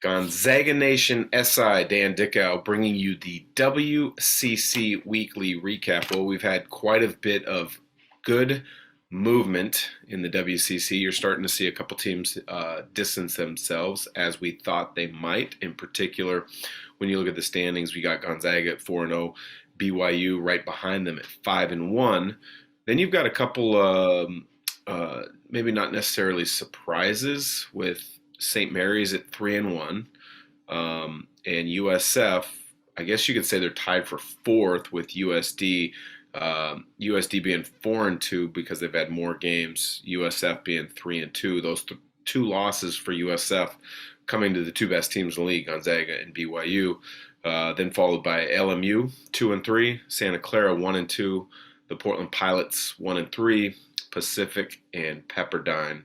Gonzaga Nation SI, Dan Dickau, bringing you the WCC Weekly Recap. Well, we've had quite a bit of good movement in the WCC. You're starting to see a couple teams distance themselves as we thought they might. In particular, when you look at the standings, we got Gonzaga at 4-0, BYU right behind them at 5-1. Then you've got a couple, maybe not necessarily surprises with St. Mary's at 3-1, and USF. I guess you could say they're tied for fourth with USD. USD being 4-2 because they've had more games. USF being 3-2. Those two losses for USF coming to the two best teams in the league, Gonzaga and BYU. Then followed by LMU 2-3, Santa Clara 1-2, the Portland Pilots 1-3, Pacific and Pepperdine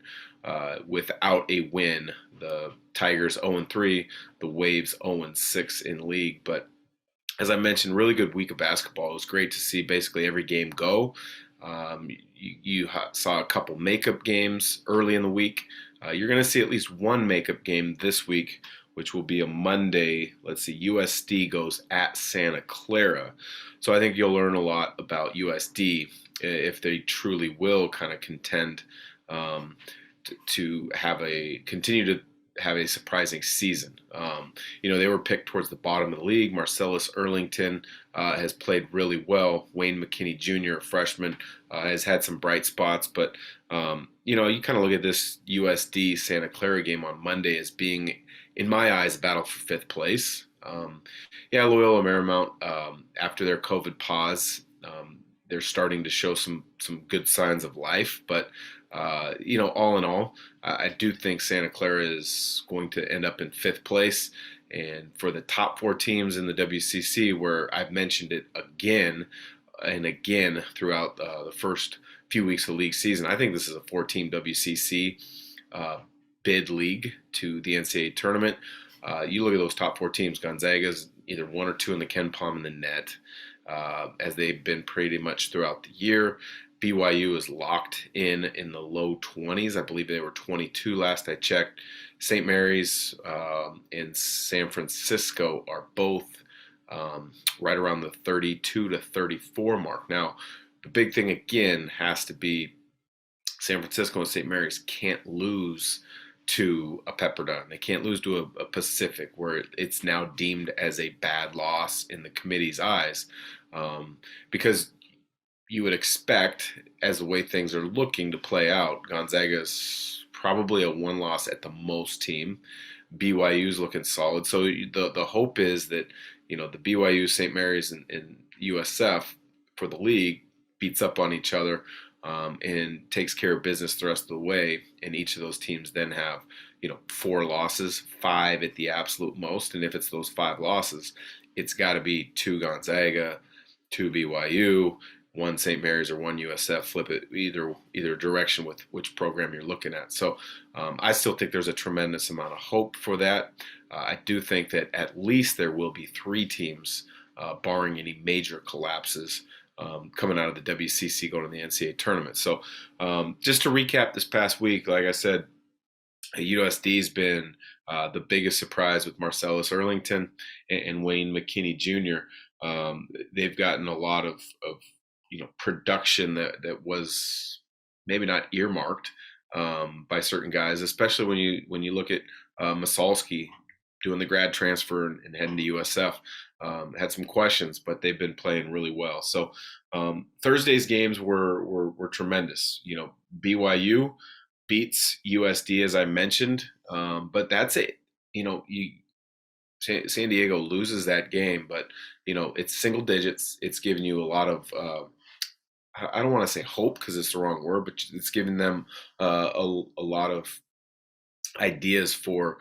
without a win. The Tigers 0-3, the Waves 0-6 in league. But as I mentioned, really good week of basketball. It was great to see basically every game go. You saw a couple makeup games early in the week. You're going to see at least one makeup game this week, which will be a Monday. Let's see, USD goes at Santa Clara. So I think you'll learn a lot about USD if they truly will kind of contend to continue to have a surprising season. They were picked towards the bottom of the league. Marcellus Earlington has played really well. Wayne McKinney Jr., a freshman, has had some bright spots. But, you kind of look at this USD Santa Clara game on Monday as being, in my eyes, a battle for fifth place. Loyola Marymount, after their COVID pause, they're starting to show some good signs of life. But all in all, I do think Santa Clara is going to end up in fifth place. And for the top four teams in the WCC, where I've mentioned it again and again throughout the first few weeks of the league season, I think this is a four-team WCC bid league to the NCAA tournament. You look at those top four teams, Gonzaga's either one or two in the Ken Palm in the net, as they've been pretty much throughout the year. BYU is locked in the low 20s. I believe they were 22 last I checked. St. Mary's and San Francisco are both right around the 32 to 34 mark. Now, the big thing again has to be San Francisco and St. Mary's can't lose to a Pepperdine. They can't lose to a Pacific, where it's now deemed as a bad loss in the committee's eyes, because you would expect, as the way things are looking to play out, Gonzaga's probably a one loss at the most team. BYU's looking solid. So the hope is that, the BYU, St. Mary's, and USF for the league beats up on each other and takes care of business the rest of the way. And each of those teams then have, four losses, five at the absolute most. And if it's those five losses, it's got to be two Gonzaga, two BYU, one St. Mary's or one USF. Flip it either direction with which program you're looking at. So I still think there's a tremendous amount of hope for that. I do think that at least there will be three teams, barring any major collapses, coming out of the WCC going to the NCAA tournament. So just to recap this past week, like I said, USD's been the biggest surprise with Marcellus Earlington and Wayne McKinney Jr. They've gotten a lot of production that was maybe not earmarked by certain guys, especially when you look at Masalski doing the grad transfer and heading to USF. Had some questions, but they've been playing really well. So Thursday's games were tremendous. BYU beats USD, as I mentioned, but that's it. San Diego loses that game, but it's single digits. It's giving you a lot of I don't want to say hope because it's the wrong word, but it's giving them a lot of ideas for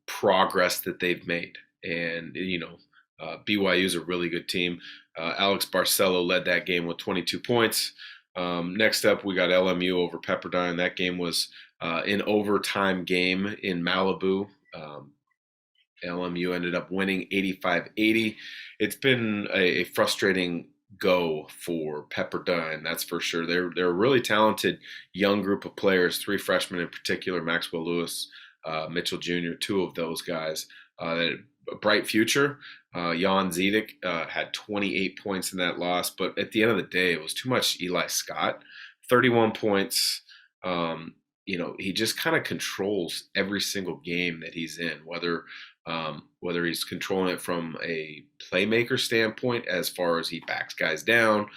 progress that they've made. And BYU is a really good team. Alex Barcelo led that game with 22 points. Next up, we got LMU over Pepperdine. That game was an overtime game in Malibu. LMU ended up winning 85-80. It's been a frustrating go for Pepperdine, that's for sure. They're a really talented young group of players, three freshmen in particular, Maxwell Lewis, Mitchell Jr., two of those guys. That a bright future. Jan Zedek had 28 points in that loss, but at the end of the day, it was too much Eli Scott. 31 points. He just kind of controls every single game that he's in, whether he's controlling it from a playmaker standpoint, as far as he backs guys down,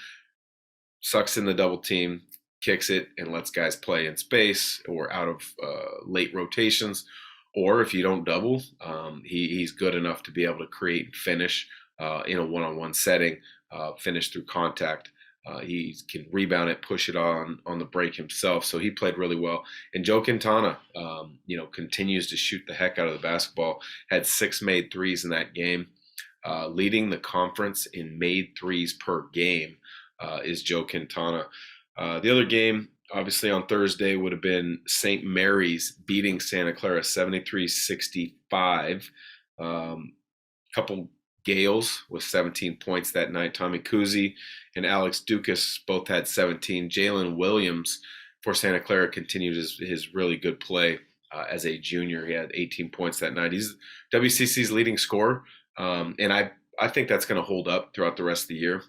sucks in the double team, kicks it, and lets guys play in space or out of late rotations. Or if you don't double, he's good enough to be able to create and finish in a one-on-one setting, finish through contact. He can rebound it, push it on the break himself. So he played really well. And Joe Quintana, continues to shoot the heck out of the basketball. Had 6 made threes in that game. Leading the conference in made threes per game is Joe Quintana. The other game, obviously on Thursday, would have been St. Mary's beating Santa Clara 73-65. Couple Gales with 17 points that night. Tommy Kuzi and Alex Dukas both had 17. Jalen Williams for Santa Clara continued his really good play as a junior. He had 18 points that night. He's WCC's leading scorer, and I think that's going to hold up throughout the rest of the year.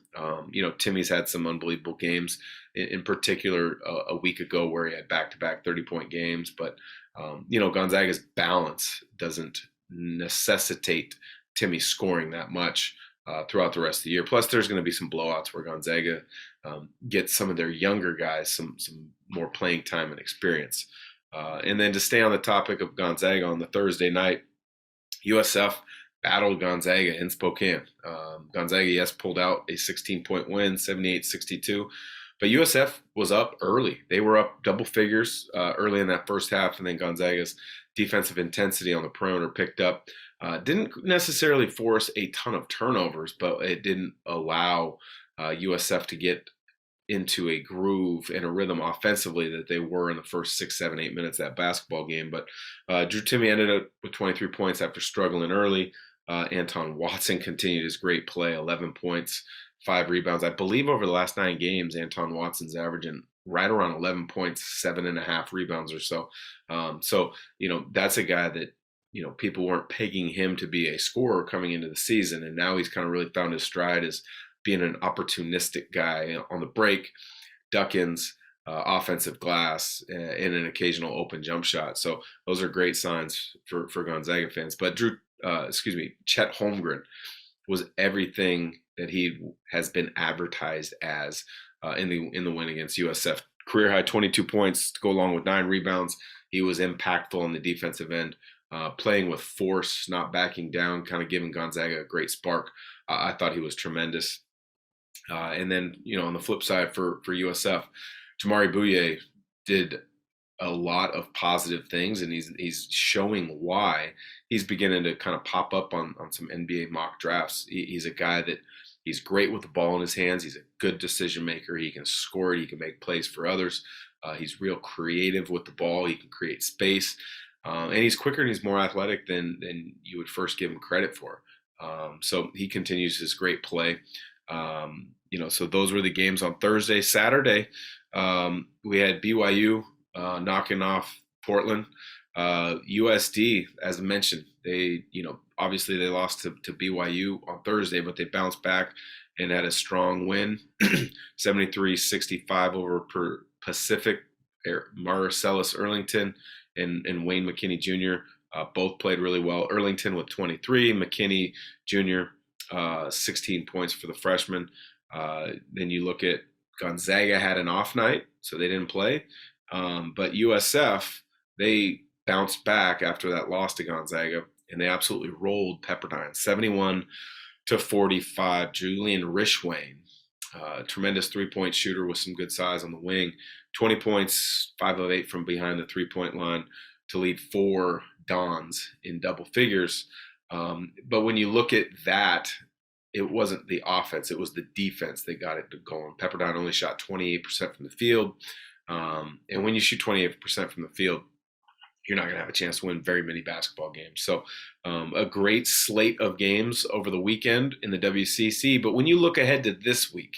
Timmy's had some unbelievable games, in particular a week ago where he had back-to-back 30-point games. But, Gonzaga's balance doesn't necessitate Timmy scoring that much throughout the rest of the year. Plus, there's going to be some blowouts where Gonzaga gets some of their younger guys some more playing time and experience. And then to stay on the topic of Gonzaga, on the Thursday night, USF battled Gonzaga in Spokane. Gonzaga, yes, pulled out a 16-point win, 78-62. But USF was up early. They were up double figures early in that first half, and then Gonzaga's defensive intensity on the perimeter picked up. Didn't necessarily force a ton of turnovers, but it didn't allow USF to get into a groove and a rhythm offensively that they were in the first 6, 7, 8 minutes of that basketball game. But Drew Timme ended up with 23 points after struggling early. Anton Watson continued his great play, 11 points, 5 rebounds. I believe over the last 9 games, Anton Watson's averaging right around 11 points, 7.5 rebounds or so. That's a guy that, people weren't pegging him to be a scorer coming into the season. And now he's kind of really found his stride as being an opportunistic guy on the break, duck-ins, offensive glass, and an occasional open jump shot. So those are great signs for Gonzaga fans. But Chet Holmgren was everything that he has been advertised as in the win against USF. Career high 22 points to go along with 9 rebounds. He was impactful on the defensive end, playing with force, not backing down, kind of giving Gonzaga a great spark. I thought he was tremendous. And then, on the flip side for USF, Tamari Bouye did a lot of positive things, and he's showing why he's beginning to kind of pop up on some NBA mock drafts. He's a guy that he's great with the ball in his hands. He's a good decision maker. He can score it. He can make plays for others. He's real creative with the ball. He can create space. And he's quicker and he's more athletic than you would first give him credit for. So he continues his great play. So those were the games on Thursday. Saturday, we had BYU knocking off Portland. USD, as I mentioned, they, obviously they lost to BYU on Thursday, but they bounced back and had a strong win, 73-65 over Pacific. Marcellus Earlington and Wayne McKinney Jr. Both played really well. Earlington with 23, McKinney Jr. 16 points for the freshman. Then you look at Gonzaga had an off night, so they didn't play. But USF, they bounced back after that loss to Gonzaga, and they absolutely rolled Pepperdine, 71-45. Julian Rishwain, tremendous three-point shooter with some good size on the wing, 20 points, 5 of 8 from behind the three-point line to lead 4 Dons in double figures. But when you look at that, it wasn't the offense, it was the defense that got it going. Pepperdine only shot 28% from the field. And when you shoot 28% from the field, you're not going to have a chance to win very many basketball games. So a great slate of games over the weekend in the WCC. But when you look ahead to this week,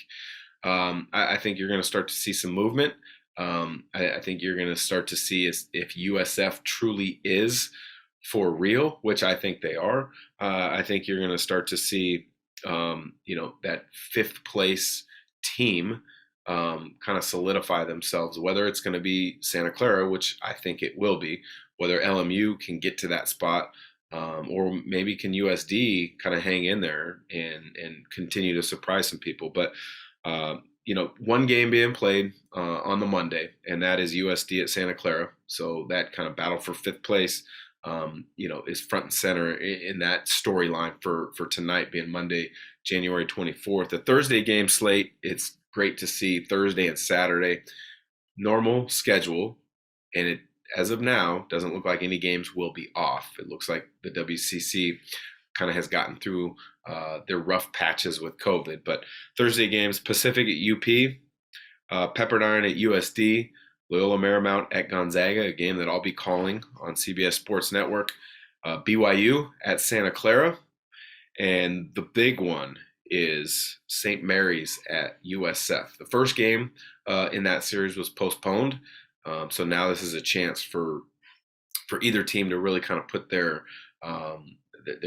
I think you're going to start to see some movement. I think you're going to start to see if USF truly is for real, which I think they are. I think you're going to start to see, that fifth place team kind of solidify themselves, whether it's going to be Santa Clara, which I think it will be, whether LMU can get to that spot, or maybe can USD kind of hang in there and continue to surprise some people. But one game being played on the Monday, and that is USD at Santa Clara. So that kind of battle for fifth place, is front and center in that storyline for tonight, being Monday, January 24th. The Thursday game slate, it's great to see Thursday and Saturday normal schedule, and it, as of now, doesn't look like any games will be off. It looks like the WCC kind of has gotten through their rough patches with COVID. But Thursday games: Pacific at UP, Pepperdine at USD, Loyola Marymount at Gonzaga, a game that I'll be calling on CBS Sports Network, BYU at Santa Clara, and the big one is St. Mary's at USF. The first game in that series was postponed, so now this is a chance for either team to really kind of put their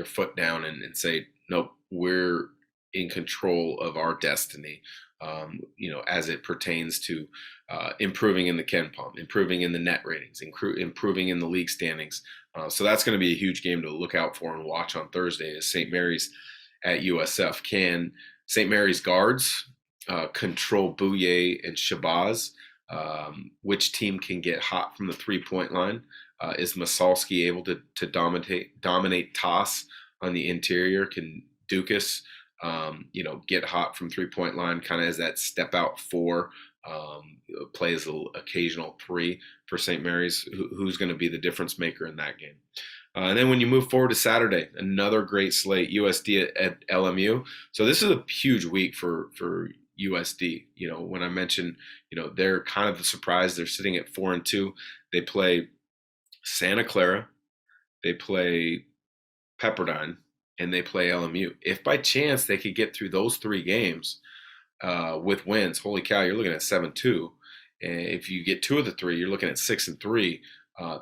foot down and say, nope, we're in control of our destiny, as it pertains to improving in the KenPom, improving in the net ratings, improving in the league standings. So that's going to be a huge game to look out for and watch on Thursday, is St. Mary's at USF. Can St. Mary's guards control Bouye and Shabazz? Which team can get hot from the three-point line? Is Masalski able to dominate toss on the interior? Can Dukas, get hot from three-point line, kind of as that step out four, plays an occasional three for St. Mary's? Who's going to be the difference maker in that game? And then when you move forward to Saturday, another great slate, USD at LMU. So this is a huge week for USD. When I mentioned, they're kind of the surprise. They're sitting at 4-2. They play Santa Clara, they play Pepperdine, and they play LMU. If by chance they could get through those three games with wins, holy cow, you're looking at 7-2. And if you get two of the three, you're looking at 6-3.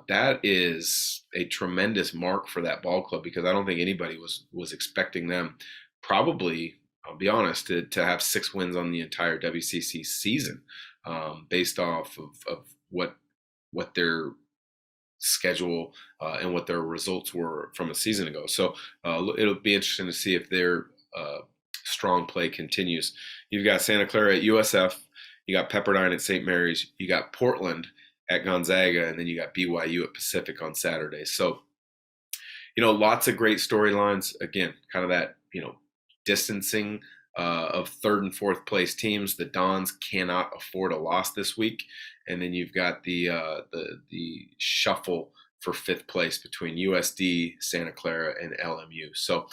That is a tremendous mark for that ball club, because I don't think anybody was expecting them, probably, I'll be honest, to have 6 wins on the entire WCC season, based off of what their schedule and what their results were from a season ago. So it'll be interesting to see if their strong play continues. You've got Santa Clara at USF, you got Pepperdine at St. Mary's, you got Portland at Gonzaga, and then you got BYU at Pacific on Saturday. So, lots of great storylines. Again, kind of that, distancing of third and fourth place teams. The Dons cannot afford a loss this week, and then you've got the shuffle for fifth place between USD, Santa Clara, and LMU. So,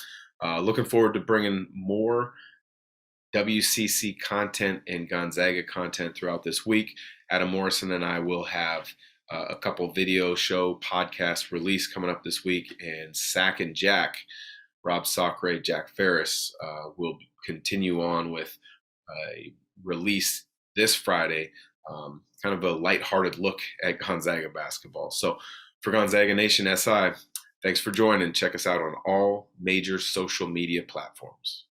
looking forward to bringing more WCC content and Gonzaga content throughout this week. Adam Morrison and I will have a couple video show podcast release coming up this week, and Sack and Jack, Rob Sacre, Jack Ferris, will continue on with a release this Friday, kind of a lighthearted look at Gonzaga basketball. So for Gonzaga Nation SI, thanks for joining. Check us out on all major social media platforms.